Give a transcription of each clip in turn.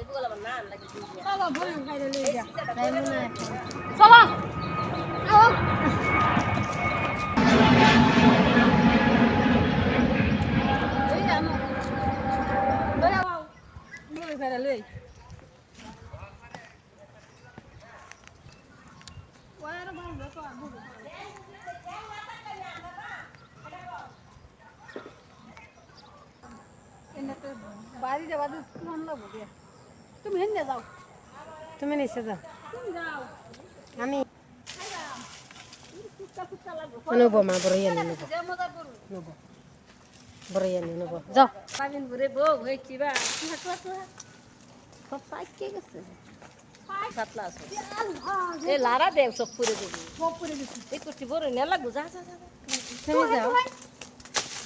চলো বলুন খাইলে লই যা তাই মনে হয় চলো আও এই আমো লই আও লই খাইলে লই ওয়ার বান্ধ তো আবু এনে বাড়ি যাবা তো কোন লাগবে দিয়া তুমি হেন যাও তুমি নিচে যাও তুমি যাও আমি আইবা কুত্তা কুত্তা লাগবে নেবো মা বড় ইয়ে নেবো যে মজা করু নেবো বড় ইয়ে নেবো যাও পাবিন ঘুরে বউ হইছি বা সব পাইকে গেছে সাতলা আছে এ লারা দেব সব পুরে দেবি সব পড়ে গেছে এই করছি বড় নে লাগু যা যা যা তুমি যাও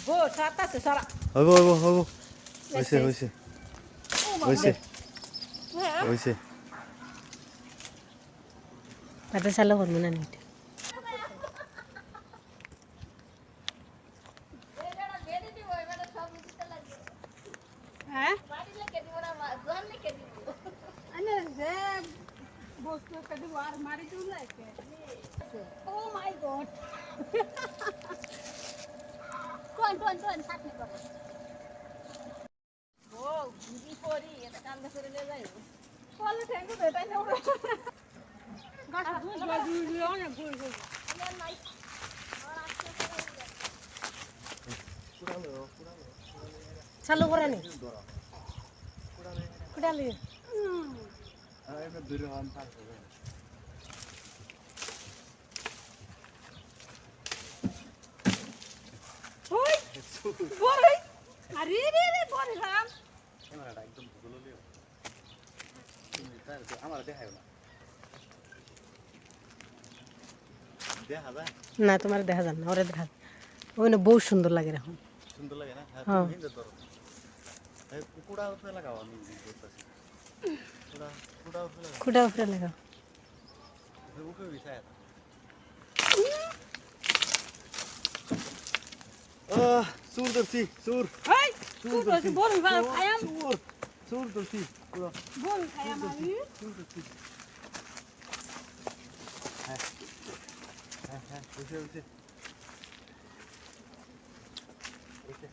বো সাত আছে সারা হইব হইব হইব হইছে হইছে হইছে হইছে তাতে চালো করবো না নিতে হ্যাঁ আনে যে বস্তু কদি ওয়ার মারি দিউ লাইকে ও মাই গড কোন সাথে করো ও গিরি পরি এটা কান্দা করে লে যাই কলে ঠেঙ্গু দেতাই না ওরা গাছ বুঝ বুঝ অনেক বুঝ বুঝ চালু করে নি কুড়ালি ওই বড়ই আরে রে রে বড়লাম ক্যামেরাটা একদম ভালো লিও তুমি তার আমার দেখাও না দেখা যায় না তোমার দেখা যান না ওরে দেখা ওই না বহুত সুন্দর লাগে এখন সুন্দর লাগে না হ্যাঁ হ্যাঁ। তুমি হিন্দে ধরো এই কুকুড়া উপরে লাগাও আমি বলতাছি কুকুড়া উপরে লাগাও কুড়া উপরে লাগাও উপরে বিছায়া সুর ধরছি সুর এই তুই বলছিস বড়ই ভালো খায়াম সুর সুর ধরছি পুরো বড়ই খায়াম আমি সুর ধরছি হ্যাঁ হ্যাঁ হ্যাঁ বসে বসে বসে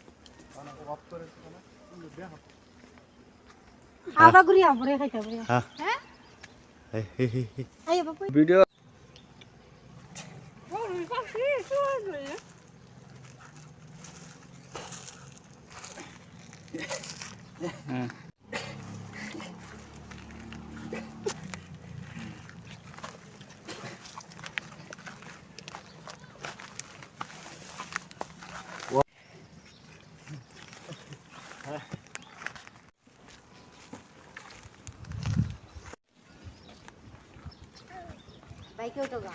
অনেক অফ করেছে না তুমি দেখো আবা গুড়ি আমরে খাইতে পারে হ্যাঁ হ্যাঁ হে হে হে আই বাবা ভিডিও বড়ই খাসি তুই বাইকে উঠো গা